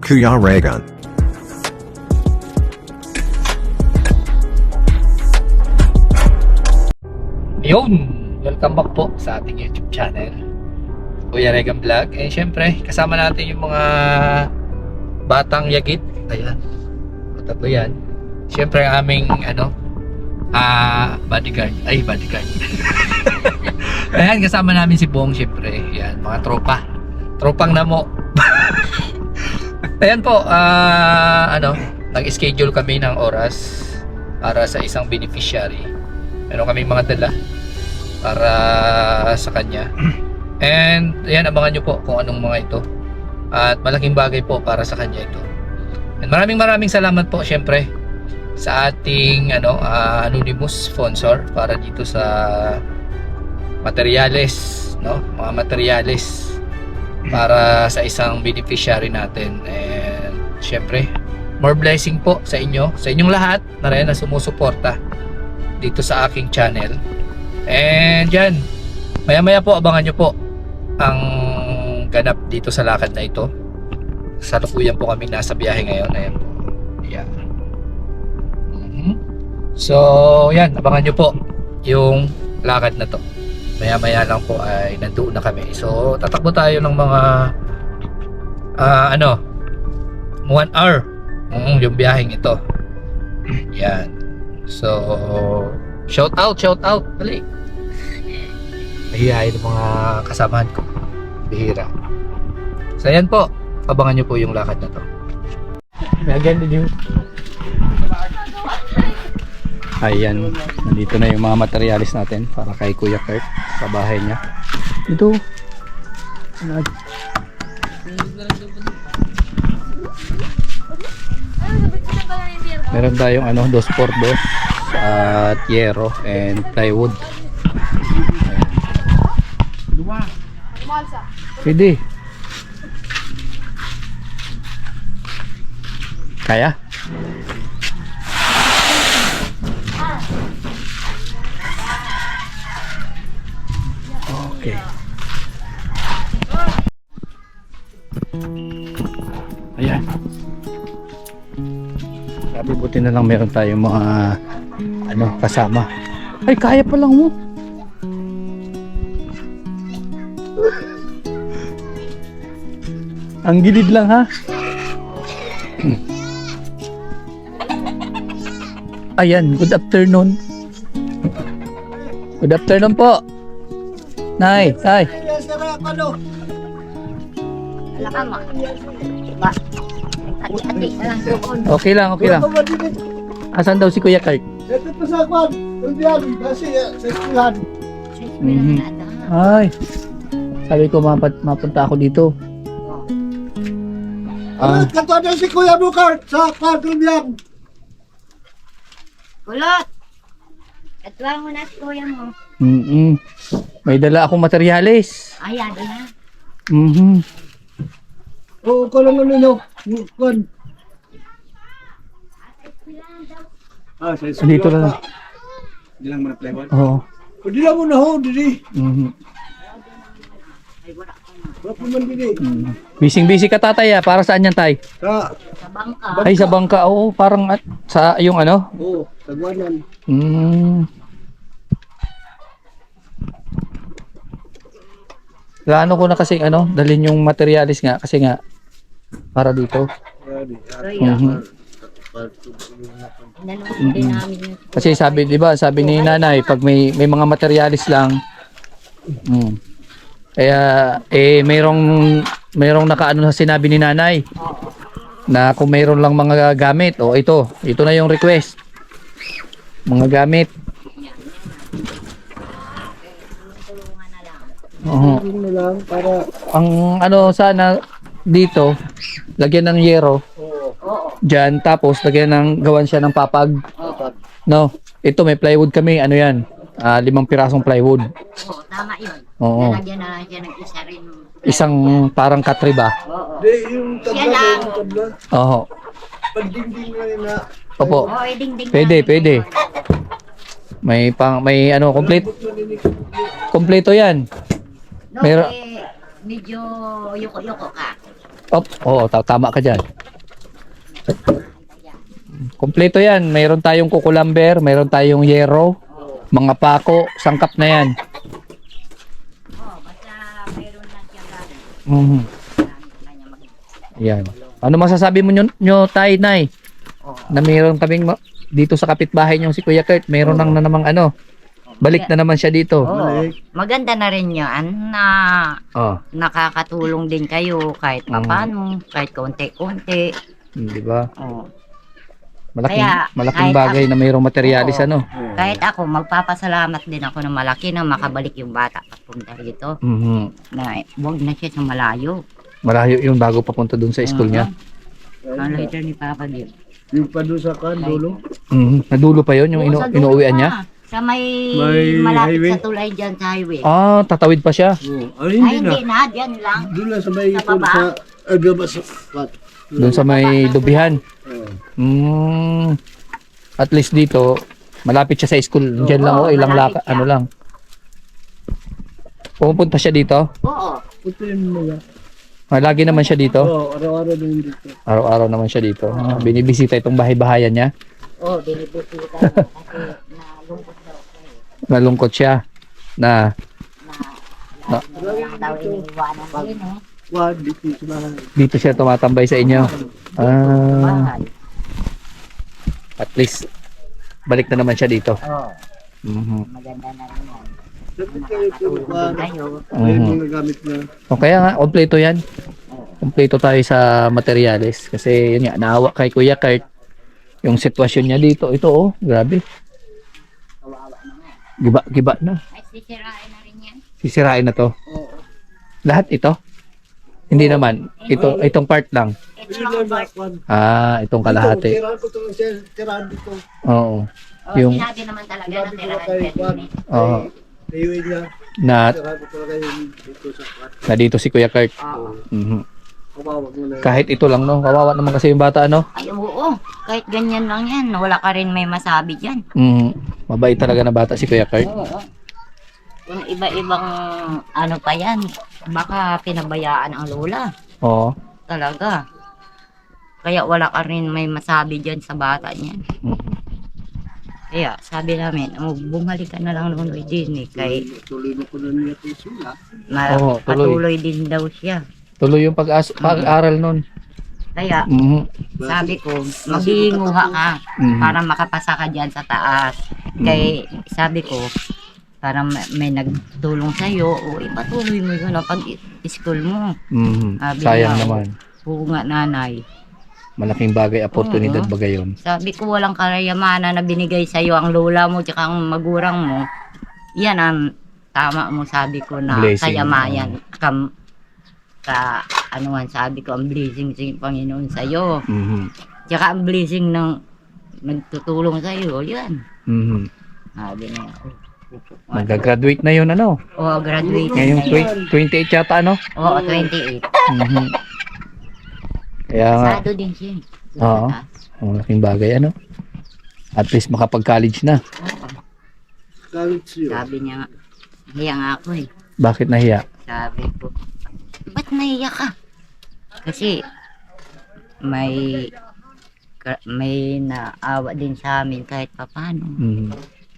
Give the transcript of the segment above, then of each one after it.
Kuya Regan. Yun! Welcome back po sa ating YouTube channel, Kuya Regan Vlog. And syempre, kasama natin yung mga batang yagit. Ayan, tatlo yan. Syempre ang aming bodyguard. Ay, bodyguard. Ayan, kasama namin si Bong, syempre. Ayan, mga tropa. Tropang namo. Ayan po, nag-schedule kami ng oras para sa isang beneficiary. Meron kaming mga dala para sa kanya. And ayan, abangan nyo po kung anong mga ito. At malaking bagay po para sa kanya ito. And maraming salamat po syempre sa ating anonymous sponsor para dito sa materyales, no? Mga materyales para sa isang beneficiary natin. And syempre, more blessing po sa inyo, sa inyong lahat na rin na sumusuporta dito sa aking channel. And yan, maya po abangan nyo po ang ganap dito sa lakad na ito. Salukuyan po kami nasa biyahe ngayon. Ayan po. Yeah. So yan, abangan nyo po yung lakad na to. Maya lang po ay nandoon na kami. So tatakbo tayo ng mga 1 hour yung biyaheng ito. Yan. So shout out dali. Mahihayin ng mga kasamahan ko, bihira. So yan po, abangan nyo po yung lakad na to. Again din yung ayan, nandito na yung mga materialis natin para kay Kuya Kurt sa bahay niya. Ito. Meron tayong 2x2 at yero and plywood. Pwede. Kaya? Okay. Ayan. Sabi buti na lang meron tayong mga kasama. Ay, kaya pa lang mo. Ang gilid lang ha. Ayan, good afternoon. Good afternoon po. Nay, hi. Okay lang. Asan daw si Kuya Kurt? Ito pa sa kwan. Undian, kasi sa eskwelahan. Ay. Sabi ko mapunta ako dito. Kato na si Kuya Bukart sa kwan. Undian. Kulot! Katwa mo na si kuya mo. May dala akong materyales. Ayan, na. Oo, ko lang ninyo. Kwan. Sa Dito lang. Hindi lang muna plywood. Oo. Hindi lang muna ho, didi. Wala po man didi. Busy ka tatay para saan yan tay? Sa Bangka. Ay sa bangka, oo, parang sa yung Oo, tagwanan. Plano ko na kasi dalhin yung materialis nga kasi nga para dito. Nanonood din namin yung Kasi sabi, 'di ba, sabi ni nanay pag may mga materialis lang. Kaya mayroong nakaano sa sinabi ni nanay na kung mayroon lang mga gamit, ito na yung request. Mga gamit. tulungan na lang. Oo. Yun na lang para Ang sana dito, lagyan ng yero. Diyan, tapos lagyan gawan siya ng papag. No, ito may plywood kami, yan? 5 pirasong plywood. Oo, tama yun. Oo. Lalagyan na lang siya ng isa rin. Isang parang katriba. Oo. di yung tabla, Yan lang. yung tabla. Oo. Pagdingding na rin na. Opo. Oo, ding-ding Pwede. May complete. Kompleto 'yan. No, Meron- medyo yuko-yuko ka. Oo, tama ka dyan. Kompleto yan. Mayroon tayong kukulamber, mayroon tayong yero, mga pako, sangkap na yan. Oh, basta mayroon lang siya gano'n. Mhm. Kanya mag... Yan. Ano masasabi mo nyo tay, nay? Oh. Na mayroon kaming dito sa kapitbahay nyo si Kuya Kurt, mayroon nang na namang ano. Balik na naman siya dito. Oo. Maganda na rin yan na Oh, nakakatulong din kayo kahit papano, kahit konti-konti. di ba? Oo. Malaking Kaya, kahit bagay na mayroong materialis Oo. ano. Kahit ako, magpapasalamat din ako ng malaki na makabalik yung bata papunta rito. Mhm. Na huwag na siya sa malayo. Malayo yung bago papunta dun sa school niya. Malayo din ni Papa Gil. Yung pa doon sa kan, dulo. Mhm. Nadulo pa yon yung Oo, sa dulo inuuwian pa. niya. Sa may highway? malapit sa tulay dyan sa highway. Ah, tatawid pa siya. Oh, Ay, ay, hindi na. hindi na. Dyan lang. Doon lang sa may Sa ikon baba? sa agaba sa what? Doon sa may dubihan. Oh. Mm. At least dito, malapit siya sa school. Diyan lang Oo, ilang malapit siya. ano lang. Pupunta siya dito. Oo. Puto yun mga. Lagi naman siya dito. Oo, araw-araw din dito. Araw-araw naman siya dito. Binibisita itong bahay-bahayan niya. Oo, binibisita niya kasi nalungkot daw kayo. Nalungkot siya na Na lang daw iniiwanan din eh. What? Dito sa bahay. dito siya tumatambay sa inyo. Ah, Bahay. at least balik na naman siya dito. Oo. Mhm. Maganda na rin yan. Sabi kayo kung Nakakatulong din kayo. may Mhm. mga gamit na. O kaya nga, kompleto yan. Kompleto tayo sa materials. Kasi yun nga, naawa kay Kuya Kurt. Yung sitwasyon niya dito, ito oh, grabe. Kawawa naman. Giba na. Ay, sisirain na rin yan. Sisirain na to. Oo. Lahat ito? Hindi naman. Itong part lang. Ito Yun lang lang ang part. nakwan. Itong kalahati. Tirahan ko itong tirahan dito. Oo. Oh, Yung- sinabi naman talaga na Sinabi ko na tirahan kay ka Juan. din eh. Oo. Layuin niya. Na, Tirahan ko talaga yung dito sa kwan. na dito si Kuya Kurt. Oo. Mhm. Kumawag mo na yun. Kahit ito lang, no? Kawawa naman kasi yung bata, no? Ay, oo. Kahit ganyan lang yan. Wala ka rin may masabi dyan. Mhm. Mabait talaga na bata si Kuya Kurt. Oo. Kung iba-ibang ano pa yan, baka pinabayaan ang lola. Oo. Talaga. Kaya wala ka rin may masabi dyan sa bata niyan. Mhm. Kaya sabi namin, bumalik ka na lang noon din eh. Kay Tuloy mo ko na niya kay Sula. Oo, tuloy. patuloy din daw siya. Tuloy yung pag-aral nun. Kaya Mhm. sabi ko, maghihinguha ka Mhm. para makapasa ka dyan sa taas. Kay sabi ko, para may nagtulong sa'yo, o ipatuloy mo yun ang pag-school mo. Mhm. Sabi Sayang niya, naman. Oo nga nanay. Malaking bagay, oportunidad Oo. ba gayon? Sabi ko walang karayamanan na binigay sa'yo ang lola mo tsaka ang magurang mo. Yan ang tama mo sabi ko na Blessing. kayamayan. Anuhan sabi ko ang blessing ng Panginoon sa'yo. Mhm. Tsaka ang blessing ng nagtutulong sa'yo. Yan. Mhm. Sabi niya. Magka-graduate na yun, ano? Oo, graduate Ngayong na yun. 28 yata, ano? Oo, 28. Mhm. Kaya nga, Sado din siya. Oo. malaking bagay, ano? At least makapag-college na. Oo. College yun. Sabi niya nga, hiya nga ako eh. Bakit nahiya? Sabi ko, ba't naiyak ka? Kasi may naawa din sa amin kahit papano. Mhm.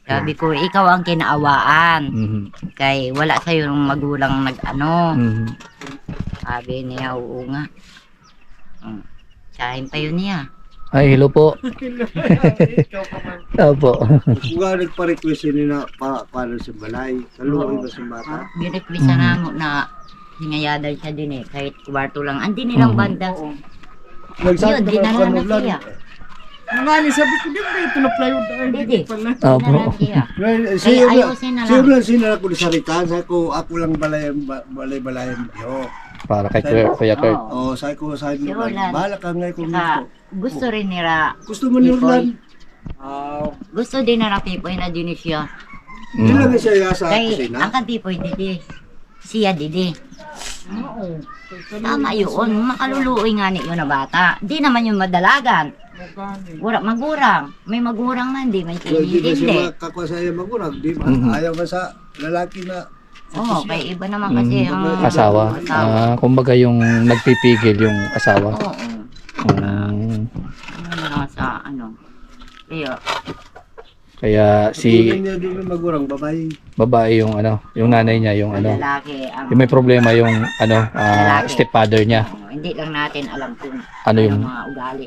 Sabi ko, ikaw ang kinaawaan. Mhm. Kay wala sa'yo ng magulang nag-ano. Mhm. Sabi niya, oo nga. Sahin pa yun niya. Ay, hello po. Opo. Kung nga nagpa-request yun na paano sa balay. Kaluoy ba sa bata? Birekwisa na mo na hingayadan siya din eh. Kahit kwarto lang. Andi nilang banda. Yun, dinala na siya. Nangani, sabi ko, di ba ito na plywood? Hindi. Opo. Dinala siya. Siya ayusin na lang. Siya lang sinala ko sa ritan. Sabi ko, ako lang balay-balayan niyo. Para kay Kuya Kurt. Oh, Oo. sabi ko, Sure lang. bahala ka nga kung Saka, gusto. gusto rin nila. Gusto mo nurlan? Gusto din nila Pipoy na din siya. Hindi Mhm. lang siya sa Kay, kusina. ang kan Pipoy didi. Siya didi. Oo. Tama yun. Makaluluoy nga ni yun na bata. Di naman yung madalagan. Wala magurang. May magurang man, di man Well, di ba hindi. siya makakuha sa iya magurag? Di ba? Mhm. Ayaw ba sa lalaki na Oo, kay iba naman kasi ang Asawa. Kumbaga yung nagpipigil yung asawa. Oo. Mm. Ano na lang sa ano. Kaya, Kaya si Tulad niya doon magurang babae. babae yung ano, yung nanay niya yung ano, lalaki ang yung may problema yung ano, Lalaki. stepfather niya. Oo, hindi lang natin alam kung Ano yung mga ugali.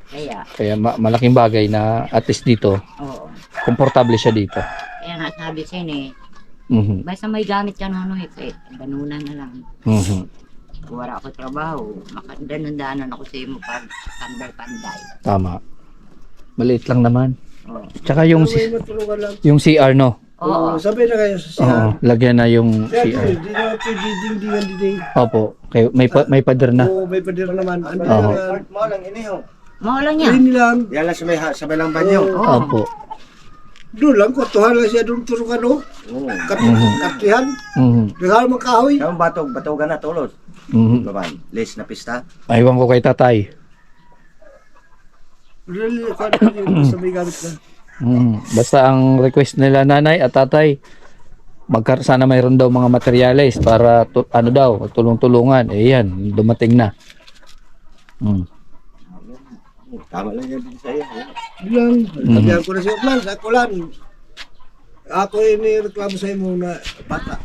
Kaya, kaya malaking bagay na at least dito, oo. komportable siya dito. Kaya nga sabi sa inyo Mhm. basta may gamit ka nono ganunan na lang. Mhm. Kung wala ako trabaho, makadandanan ako sa imo pag panday. Tama. Maliit lang naman. Oo. Tsaka yung May matulungan lang. yung CR no. Oo. Sabi na kayo sa siya. Oo, lagyan na yung Kaya CR. hindi na pwede dingdingan din. Opo, kayo may pader na. Oo, may pader naman. Ano Oo. mo lang inihaw. Mao lang yan. Hindi lang. Yan lang sa may lang banyo. Oo. Opo. Doon lang, kutuhan lang siya doon turukan o. Oo. Katihan. Mhm. Regalo makahoy. Yung batugan na tulos. Mhm. Baban, les na pista. Aywan ko kay tatay. Really, kung ano sa may gamit na. Basta ang request nila nanay at tatay, sana mayroon daw mga materyales para ano daw, tulong-tulungan. Eh yan, dumating na. Tama lang yan din sa'yo. Bilang, sabihan ko na siya, plan, ako lang. Ako ini reklamo sa imo na bata.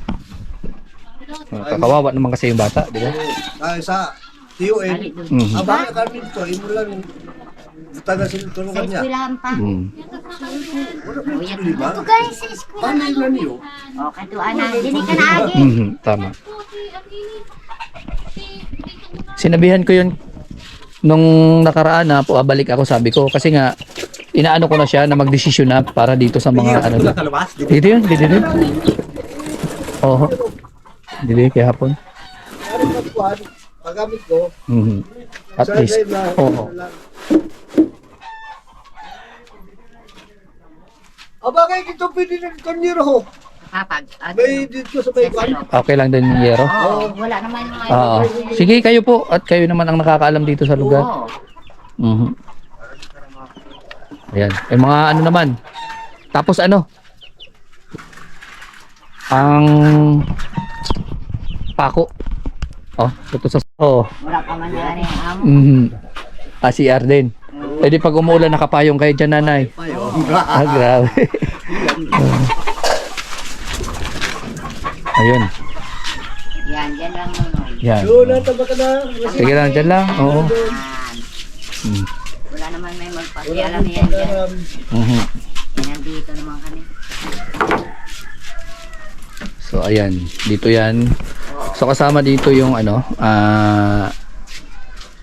Kakawawa naman kasi yung bata, di ba? Sa TUN. Mhm. Abang ka dito, imo lang taga sa Sa tulungan niya. eskwelahan pa. Di ba? Ito guys, sa eskwelahan. Paano yun niyo? O, katuan na. Dini ka na agi. Tama. Sinabihan ko yun nung nakaraan na balik ako, sabi ko kasi nga inaano ko na siya na magdesisyon na para dito sa mga ano. Dito yun, dito yun. Oo. Dito yun kaya hapon. Ano ba kuwan? Paggamit ko. At least. Oo. Aba kayo dito pwede na kanyero ho. Kapag. May dito sa may kwan. Okay lang din yung yero. Oo, wala naman yung mga... Oo. Sige, kayo po. At kayo naman ang nakakaalam dito sa lugar. Oo. Mhm. Ayan. Eh mga ano naman. Tapos ano? Ang pako. Oh, ito sa Wala pa man yan eh. CR din. Eh di pag umuulan nakapayong kayo dyan, nanay. Grabe. Ayun. Yan, yan lang nono. Yan. Doon na taba ka na. Sige lang, dyan lang. Oo. Yan. Wala naman may magpakialam yan dyan. Mhm. Yan, nandito naman kami. So ayan, dito yan. So kasama dito yung ano,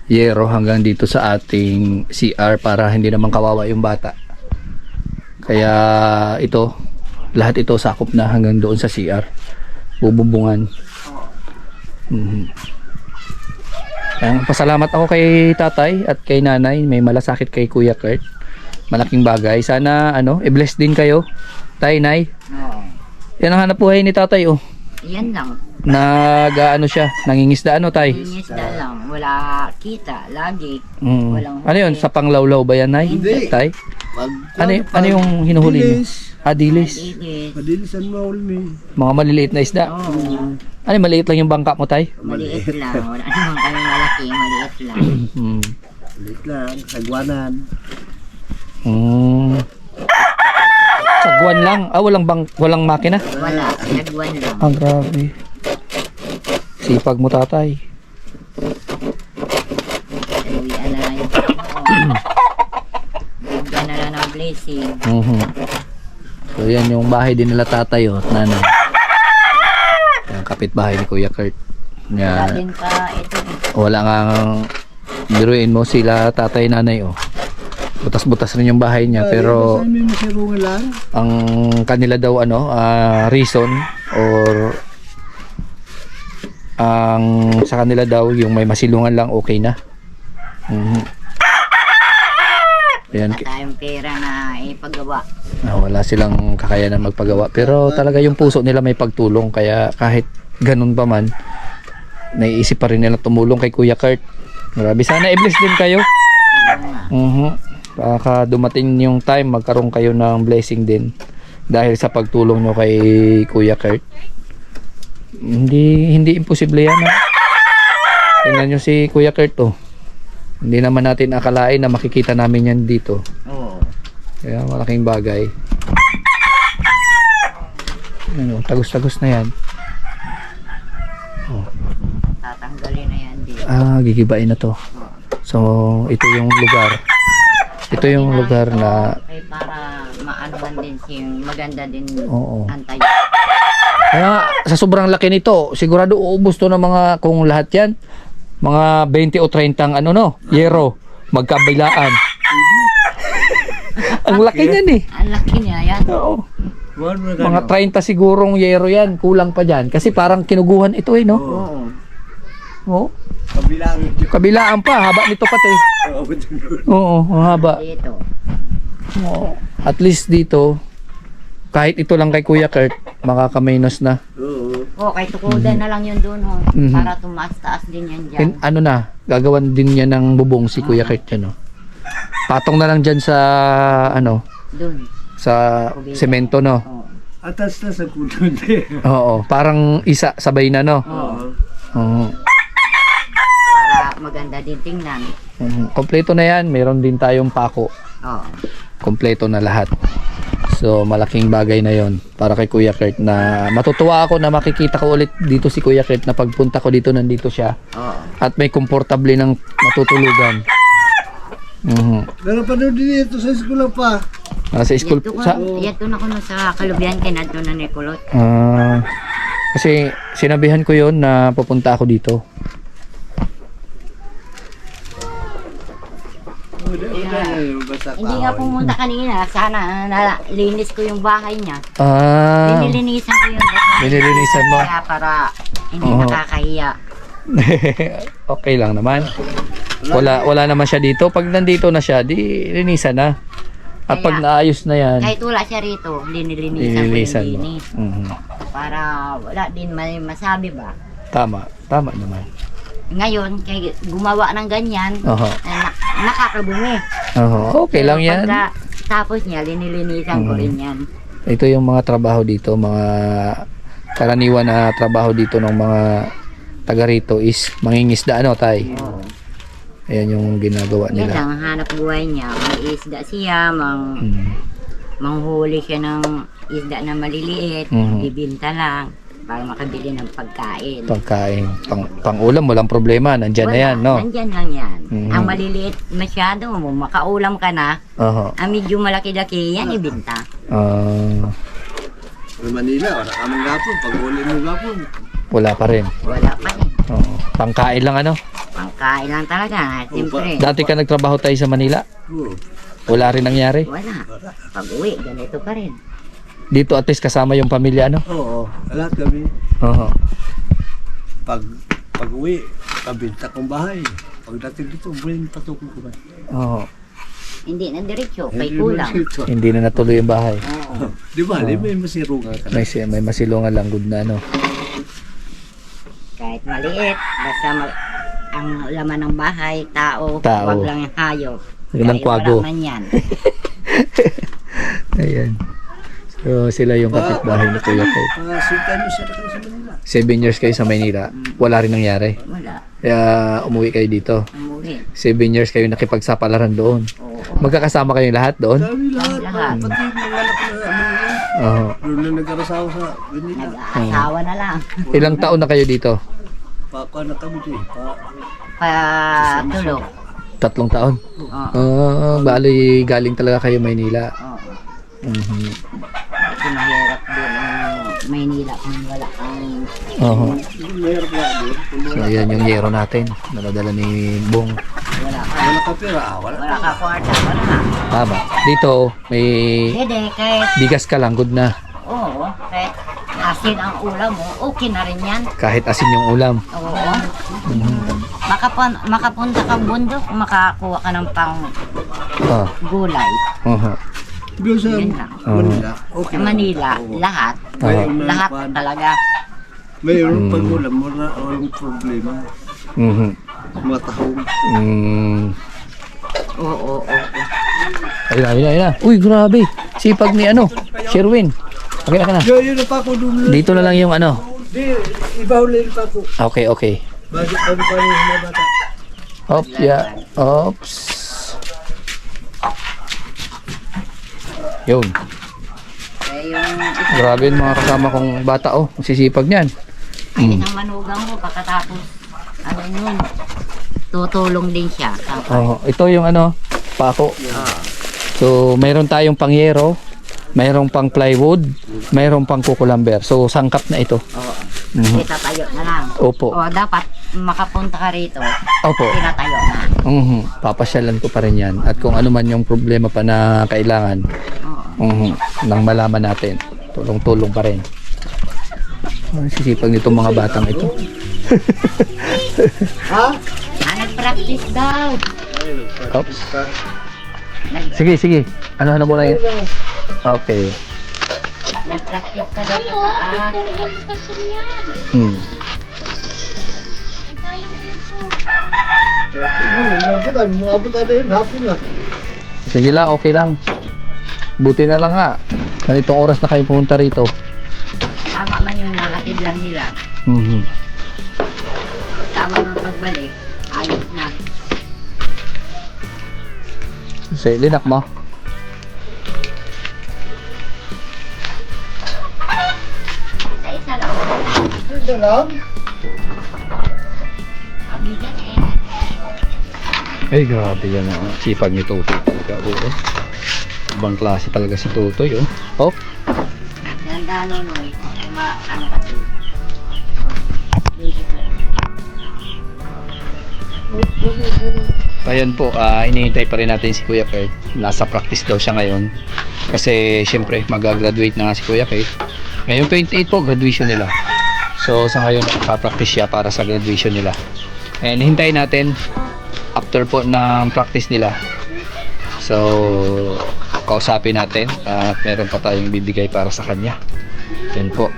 yero hanggang dito sa ating CR para hindi naman kawawa yung bata. Kaya ito, lahat ito sakop na hanggang doon sa CR. Bububungan. Kaya pasalamat ako kay tatay at kay nanay. May malasakit kay Kuya Kurt. Malaking bagay. Sana ano, i-bless din kayo. Tay, nay. Oo. Yan ang hanap buhay ni tatay, oh. Yan lang. Nag-ano siya, nangingisda, ano, tay? Isda lang. Wala kita. Lagi. Walang Ano yun, sa panglawlaw ba yan, nay? Hindi. Tay? Ano yung hinuhuli niyo? Dilis. Dilis. Padilisan mo ulmi. Mga maliliit na isda. Oo. Ano, maliit lang yung bangka mo, tay? Maliit lang. Wala naman kami malaki. Maliit lang. Ulit lang, sagwanan. Sagwan lang. Walang makina. Wala. Nagwan lang. Ang grabe. Sipag mo, tatay. Uwian na lang yung bigyan na lang ng blessing. So yan yung bahay din nila tatay, oh, at nanay. Yung kapitbahay ni Kuya Kurt. Wala Yan. din pa ito. Wala nga biruin mo sila tatay nanay, oh. Butas-butas rin yung bahay niya, pero May masirungan lang. ang kanila daw ano, reason or ang sa kanila daw yung may masilungan lang okay na. Ayan, Wala tayong pera na ipagawa. wala silang kakayanan magpagawa, pero talaga yung puso nila may pagtulong, kaya kahit ganun pa man naiisip pa rin nila tumulong kay Kuya Kurt. Grabe, sana i-bless din kayo. Baka dumating yung time magkaroon kayo ng blessing din dahil sa pagtulong nyo kay Kuya Kurt. Hindi imposible yan. Ha? Tingnan nyo si Kuya Kurt, oh. Hindi naman natin akalain na makikita namin yan dito. Oo. Kaya malaking bagay. Ano, tagos-tagos na yan. Oh. Tatanggalin na yan dito. Gigibain na to. So, ito yung lugar. Ito yung lugar na Ay, para maanohan din siya, maganda din Oo. antay. kaya sa sobrang laki nito, sigurado uubos to ng mga, kung lahat yan, mga 20 o 30 ano no, yero, magkabilaan. Ang laki niyan eh. Ang laki niya yan. Oo. Mga 30 sigurong yero yan, kulang pa dyan. Kasi parang kinuguhan ito eh, no? Oo. Oo. Kabilang. Kabilaan pa, haba nito pati. Oo, ang haba. Dito. Oo. At least dito, kahit ito lang kay Kuya Kurt, makakaminos na. Oo. Oo, kay tukudan na lang yun doon, ho. Mhm. Para tumaas-taas din yan dyan. Ano na, gagawan din niya ng bubong si Kuya Kurt yan, no? Patong na lang dyan sa, ano, Doon. sa semento, no? Oo. Atas na sa kulod eh. Oo, parang isa, sabay na, no? Oo. Oo. Para maganda din tingnan. Kompleto na yan, meron din tayong pako. Oo. Kompleto na lahat. So, malaking bagay na yon para kay Kuya Kurt na matutuwa ako na makikita ko ulit dito si Kuya Kurt na pagpunta ko dito, nandito siya. Oo. At may komportable ng matutulugan. Pero pa doon din ito sa eskwela pa. Sa school, Yato na ko na sa Kalubian kay Nadto na Nicolot. kasi sinabihan ko yon na pupunta ako dito. Hindi nga pumunta kanina. Sana nalinis ko yung bahay niya. Binilinisan ko yung bahay. Binilinisan mo? Kaya para hindi Oo. nakakahiya. Okay lang naman. Wala naman siya dito. Pag nandito na siya, di linisan na. At pag naayos na yan, Kahit wala siya rito, linilinisan ko linisan yung mo. linis. Mhm. Para wala din may masabi ba. Tama naman. Ngayon, kay gumawa ng ganyan, Oho. nakakabungi. Okay lang yan. Pagka tapos niya, linilinisan ko rin yan. Ito yung mga trabaho dito, mga karaniwan na trabaho dito ng mga taga rito is mangingisda, ano tay? Oo. Ayan yung ginagawa Yan nila. lang ang hanap buhay niya. May isda siya, manghuli siya ng isda na maliliit, bibinta lang para makabili ng pagkain. Pagkain, pang ulam, walang problema, nandyan na yan, no? Nandyan lang yan. Mhm. Ang maliliit masyado, makaulam ka na, Oho. ang medyo malaki-laki, yan ibinta. Sa Manila, wala ka mang gapon. Pag uli mo gapon. Wala pa rin. Wala pa rin. Oo. Pangkain lang, ano? Pangkain lang talaga, siyempre. Dati ka nagtrabaho tayo sa Manila, Oo. wala rin nangyari. Wala. Pag uwi, ganito pa rin. Dito at least kasama yung pamilya, ano? Oo. Lahat kami. Oo. Pag uwi, kabinta kong bahay. Pagdating dito, brain patukong ko ba? Oo. Hindi na diretso, Hindi may kulang. mo dito. Hindi na natuloy yung bahay. Oo. Di ba, may masirungan ka. May masilungan lang, good na, ano? Kahit maliit, basta ang laman ng bahay, tao, Tao. wag lang yung hayop. Yun ang Dahil kwago. wala man yan. Ayan. So, sila yung kapitbahay ni Kuya Kurt. Mga sinta nyo siya na kayo sa Manila. 7 years kayo sa Maynila, wala rin nangyari. Wala. Kaya umuwi kayo dito. Umuwi. 7 years kayo nakipagsapalaran doon. Oo. Magkakasama kayo lahat doon? Kami lahat. Lahat. Pati mga anak na Manila. Oo. Doon na nagkarasawa sa Manila. Nag-aasawa na lang. Ilang taon na kayo dito? Pakuha na kami dito. Patulog. 3 taon? Oo. Bali, galing talaga kayo Maynila. Oo. Mhm. Kasi mahirap din ang Maynila kung wala kang Oo. Mayroon na doon. So, ayan yung yero natin. Naladala ni Bong. wala ka. Wala ka pera. Wala. Wala ka kwarta, wala ka. Tama. Dito, may Hindi, kahit, bigas ka lang, good na. oo, kahit asin ang ulam mo, okay na rin yan. Kahit asin yung ulam. Oo. Makapunta kang bundok, makakuha ka ng pang Ah. gulay. Doon sa Yun lang. Manila. Okay Sa na. Manila, Oo. lahat. Mayroon na Lahat kwan. talaga. Mayroon pag ulam. Walang problema. Mhm. Mga tahong. Oo. Ayun na. Uy, grabe. Sipag ni ano. Sherwin. Okay na ka na. Yun na pa ako doon. Dito na lang yung ano. Di, iba ulit pa ako. Okay, okay. Bago pa rin yung mga bata. Hop, yeah. Oops. Yun. Eh, yung isa, Grabe yung mga kasama kong bata, oh. Ang sisipag niyan. ay, ng manugang ko, pagkatapos, ano yun, tutulong din siya. Oh, ito yung ano, pako. Oo. So, mayroon tayong pangyero, mayroong pang plywood, mayroong pang kukulamber. So, sangkap na ito. Oo. Mhm. Itatayo na lang. Opo. O, dapat makapunta ka rito, Opo. tinatayo na. Papasyalan ko pa rin yan. At kung ano man yung problema pa na kailangan, Oo. nang malaman natin, tulong-tulong pa rin. Ang sisipag nitong mga batang ito. Ha? Nag-practice daw. Oops. Sige, sige. Ano muna yan? Okay. Nag-practice ka daw sa taas. Hmm. Umabot na yun, hapon na. Sige lang, okay lang. Buti na lang nga. Ganitong oras na kayo pumunta rito. Tama man yung nakatid lang nila. Mhm. Tama ng pagbalik. Ayos na. Sige, linak mo. Sa isa lang. Ito lang. Mabigat eh. Ay, grabe yan. Sipag ni Tutoy. Grabe, oh. Ibang klase talaga si Tutoy, oh. Oh. Ganda nun. Ano kasi. Ayan po, hinihintay pa rin natin si Kuya Kurt. Nasa practice daw siya ngayon. Kasi syempre mag-graduate na nga si Kuya Kurt. Ngayon 28 po, graduation nila. So sa ngayon nakapractice siya para sa graduation nila. And hintayin natin after po ng practice nila. So kausapin natin at meron pa tayong bibigay para sa kanya. Yan po.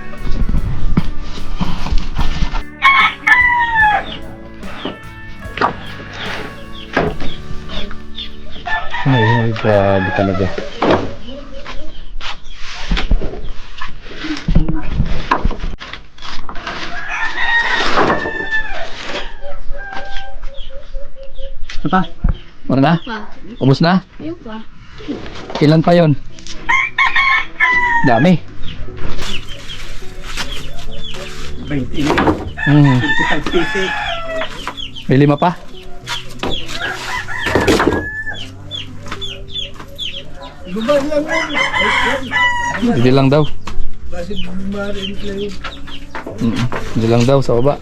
Ay, grabe talaga. Ano pa? Ano na? Ubus na? Ayun pa. Ilan pa yon? Dami. 20. Hmm. 25 pieces. May 5 pa? Guba lang yun. Hindi lang daw. Kasi bumarin lang yun. Hindi lang daw sa baba.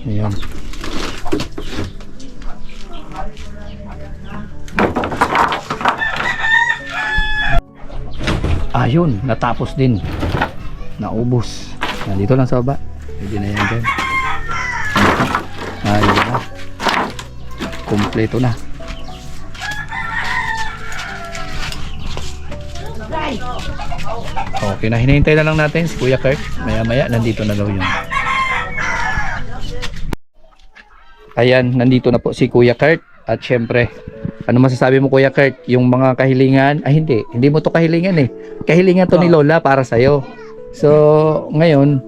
Ayan. Ayun, natapos din. Naubos. Nandito lang sa baba. Pwede na yan dyan. Ayun na. Kompleto na. Okay na, hinihintay na lang natin si Kuya Kurt. Maya maya, nandito na daw yun. Ayan, nandito na po si Kuya Kurt. At syempre, ano masasabi mo Kuya Kurt? Yung mga kahilingan, hindi mo to kahilingan eh. Kahilingan to ni Lola para sa'yo. So, ngayon,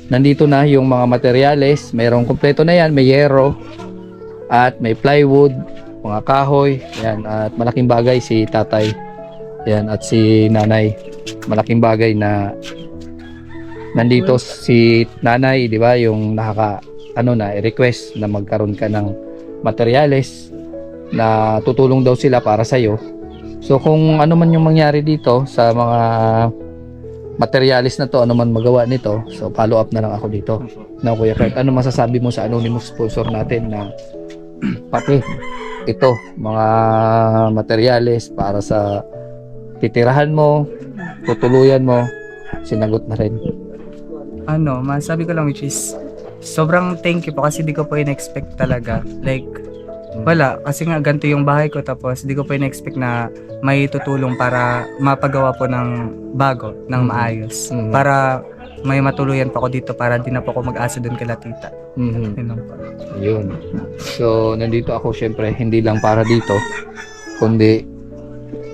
nandito na yung mga materyales. Mayroong kompleto na yan, may yero, at may plywood, mga kahoy, yan, at malaking bagay si tatay. Yan, at si nanay. Malaking bagay na nandito si nanay, di ba? Yung request na magkaroon ka ng materyales na tutulong daw sila para sa iyo. So kung ano man yung mangyari dito sa mga materyales na to, ano man magawa nito, so follow up na lang ako dito. Na Kuya Kurt, ano masasabi mo sa anonymous sponsor natin na pati ito, mga materyales para sa titirahan mo, tutuluyan mo, sinagot na rin. Masabi ko lang which is sobrang thank you po kasi di ko po in-expect talaga. Like, wala. Kasi nga ganito yung bahay ko tapos di ko po in-expect na may tutulong para mapagawa po ng bago, ng maayos. Mhm. Para may matuluyan pa ako dito para di na po ako mag-asa doon kay tita. Mhm. Yun lang po. Yun. So, nandito ako syempre, hindi lang para dito, kundi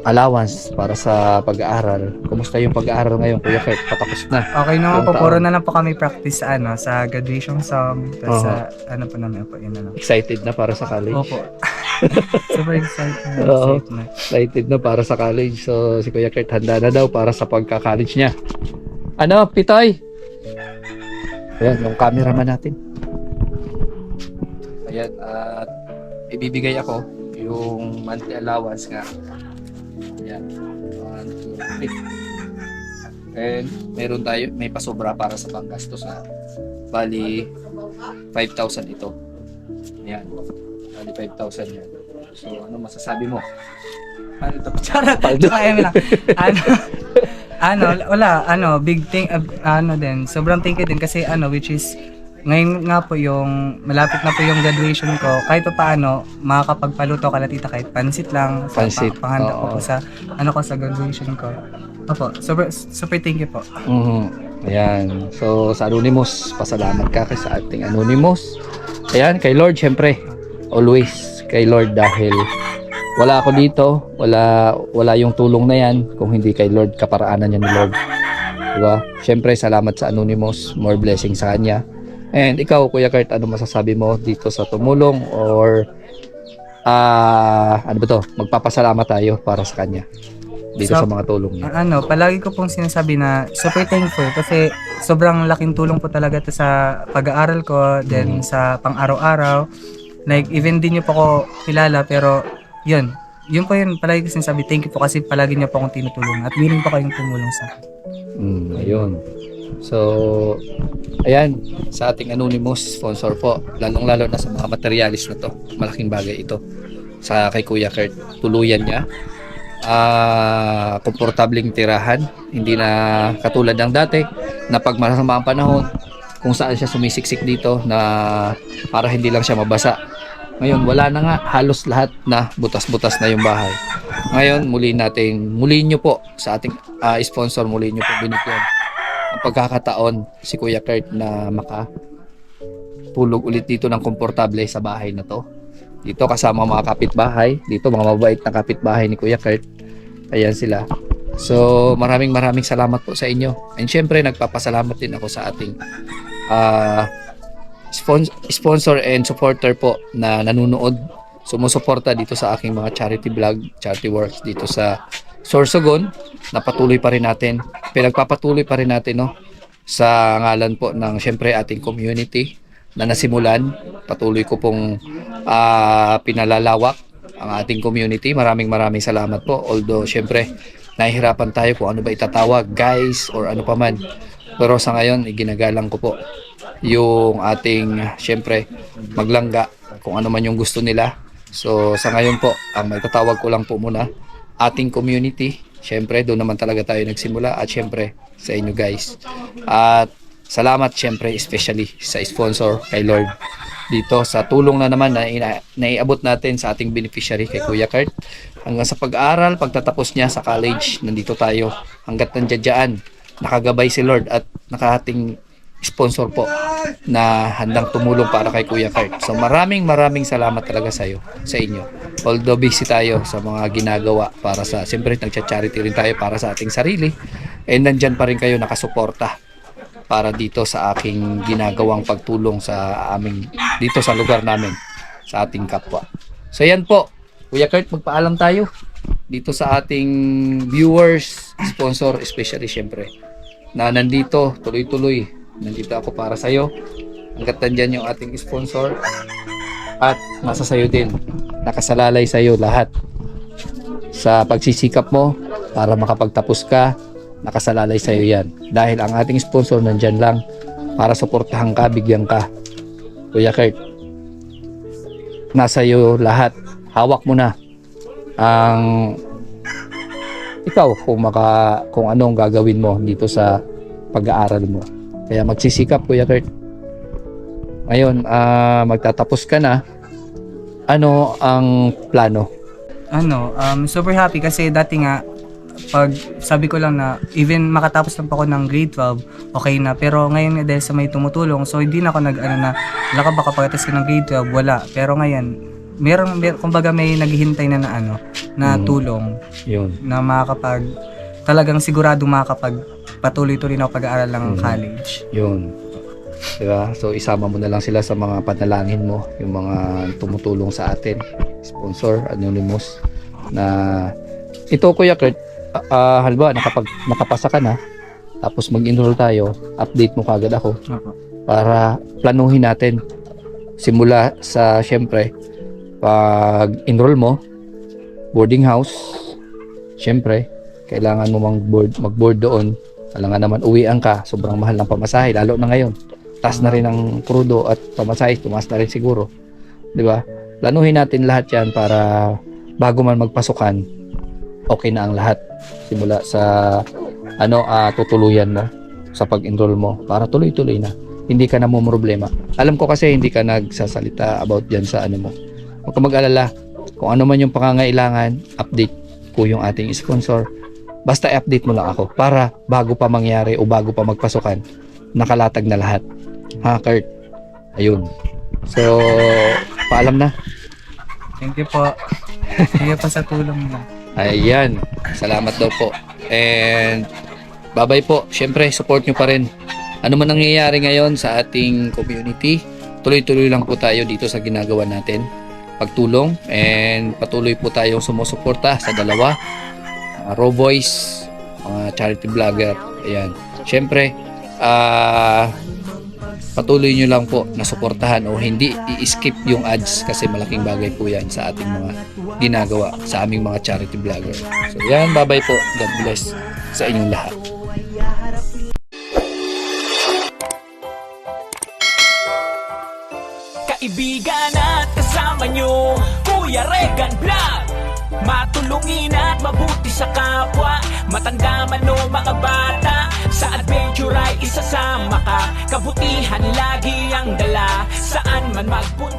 allowance para sa pag-aaral. Kumusta yung pag-aaral ngayon, Kuya Kurt? Patapos na. Okay naman Yung po, taon. puro na lang po kami practice sa sa graduation song, tapos sa ano po namin po, yun na lang. Excited na para sa college? Opo. Super excited. Oo. Excited na. Excited na para sa college. So, si Kuya Kurt handa na daw para sa pagka-college niya. Ano, Pitoy? Ayan, yung cameraman natin. Ayan, at ibibigay ako yung monthly allowance nga. Ayan, 1, 2, 3. And meron tayo, may pasobra para sa panggastos na. Bali, 5,000 ito. Ayan, bali 5,000 yan. So, ano masasabi mo? Ano to? Charot. Paldo. Kaya mo lang. Wala, big thing, din, sobrang thank you din kasi which is, ngayon nga po yung, malapit na po yung graduation ko, kahit pa paano, makakapagpaluto ka tita kahit pansit lang, sa Pansit, panghanda oo. ko po sa, ko sa graduation ko. Opo, super thank you po. Ayan. So, sa Anonymous, pasalamat ka sa ating Anonymous. Ayan, kay Lord, syempre. Always kay Lord dahil wala ako dito, wala yung tulong na yan kung hindi kay Lord, kaparaanan niya ni Lord. Diba? Syempre, salamat sa Anonymous, more blessing sa kanya. And ikaw, Kuya Kurt, ano masasabi mo dito sa tumulong or ano ba to? Magpapasalamat tayo para sa kanya dito sa mga tulong niya. Palagi ko pong sinasabi na super thankful kasi sobrang laking tulong po talaga to sa pag-aaral ko, then sa pang-araw-araw. Like, even din niyo po ako kilala, pero yun po yun, palagi ko sinasabi, thank you po kasi palagi niyo po akong tinutulungan at willing po kayong tumulong sa akin. Ayun. So, ayan, sa ating Anonymous sponsor po, lalong-lalo na sa mga materialis na to, malaking bagay ito sa kay Kuya Kurt. Tuluyan niya, komportabling tirahan, hindi na katulad ng dati na pag masama ang panahon, kung saan siya sumisiksik dito na para hindi lang siya mabasa. Ngayon, wala na nga, halos lahat na butas-butas na yung bahay. Ngayon, muli nyo po sa ating sponsor, muli nyo po binigyan ang pagkakataon si Kuya Kurt na makatulog ulit dito ng komportable sa bahay na to. Dito kasama mga kapitbahay, dito mga mabait na kapitbahay ni Kuya Kurt. Ayan sila. So, maraming salamat po sa inyo. And syempre, nagpapasalamat din ako sa ating sponsor and supporter po na nanonood, sumusuporta dito sa aking mga charity vlog, charity works dito sa Sorsogon, na patuloy pa rin natin, pinagpapatuloy pa rin natin sa ngalan po ng syempre ating community na nasimulan. Patuloy ko pong pinalalawak ang ating community. Maraming salamat po, although syempre nahihirapan tayo kung ano ba itatawag, guys or ano pa man, pero sa ngayon iginagalang ko po yung ating syempre maglangga kung ano man yung gusto nila. So sa ngayon po, ang itatawag ko lang po muna ating community. Syempre doon naman talaga tayo nagsimula, at syempre sa inyo guys, at salamat syempre especially sa sponsor kay Lord dito sa tulong na naman na naiabot natin sa ating beneficiary kay Kuya Kurt hanggang sa pag-aaral, pagtatapos niya sa college. Nandito tayo hanggat nandiyan, nakagabay si Lord at nakahating sponsor po na handang tumulong para kay Kuya Kurt. So maraming salamat talaga sa inyo. Although busy tayo sa mga ginagawa para sa, siyempre nagcha-charity rin tayo para sa ating sarili, and nandyan pa rin kayo nakasuporta para dito sa aking ginagawang pagtulong sa aming dito sa lugar namin, sa ating kapwa. So yan po, Kuya Kurt, magpaalam tayo dito sa ating viewers, sponsor especially syempre na nandito tuloy-tuloy. Nandito ako para sa iyo hangga't nandyan yung ating sponsor, at nasa sayo din, nakasalalay sa iyo lahat sa pagsisikap mo para makapagtapos ka. Nakasalalay sa iyo yan dahil ang ating sponsor nandyan lang para suportahan ka, bigyan ka. Kuya Kurt, nasa iyo lahat, hawak mo na ang ikaw kung anong gagawin mo dito sa pag-aaral mo. Kaya magsisikap, Kuya Kurt. Ngayon, magtatapos ka na. Ano ang plano? Super happy kasi dati nga pag sabi ko lang na even makatapos lang pa ako ng grade 12, okay na. Pero ngayon nga dahil sa may tumutulong, so hindi na ako wala ka baka pagkatapos ka ng grade 12, wala. Pero ngayon, kumbaga may naghihintay na tulong Yun. na talagang sigurado patuloy-tuloy na ako pag-aaral ng college. Yun. Diba? So isama mo na lang sila sa mga panalangin mo, yung mga tumutulong sa atin, sponsor, anonymous, na ito Kuya Kurt, halimbawa nakapasa ka na, tapos mag-enroll tayo, update mo kagad ako para planuhin natin simula sa syempre pag-enroll mo, boarding house, syempre kailangan mo mag-board doon. Alam nga naman, uwian ka, sobrang mahal ng pamasahe, lalo na ngayon. Taas na rin ang krudo at pamasahe, tumaas na rin siguro. 'Di ba? Planuhin natin lahat 'yan para bago man magpasukan, okay na ang lahat. Simula sa tutuluyan na sa pag-enroll mo para tuloy-tuloy na. Hindi ka na mo problema. Alam ko kasi hindi ka nagsasalita about diyan sa mo. Huwag ka mag-alala. Kung ano man yung pangangailangan, update ko yung ating sponsor. Basta i-update mo lang ako para bago pa mangyari o bago pa magpasukan, nakalatag na lahat. Ha, Kurt? Ayun. So, paalam na. Thank you po. Thank you po sa tulong niyo. Ayan. Salamat daw po. And, bye-bye po. Siyempre, support nyo pa rin. Ano man nangyayari ngayon sa ating community, tuloy-tuloy lang po tayo dito sa ginagawa natin. Pagtulong. And, patuloy po tayong sumusuporta sa dalawa. Raw Voice, mga charity vlogger. Ayan. Siyempre, patuloy nyo lang po na suportahan o hindi i-skip yung ads kasi malaking bagay po yan sa ating mga ginagawa sa aming mga charity vlogger. So yan, bye-bye po. God bless sa inyong lahat. Kaibigan at kasama nyo, Kuya Regan Vlog. Matulungin at mabuti sa kapwa, matanda man o mga bata. Sa adventure ay isasama ka, kabutihan lagi ang dala. Saan man magpunta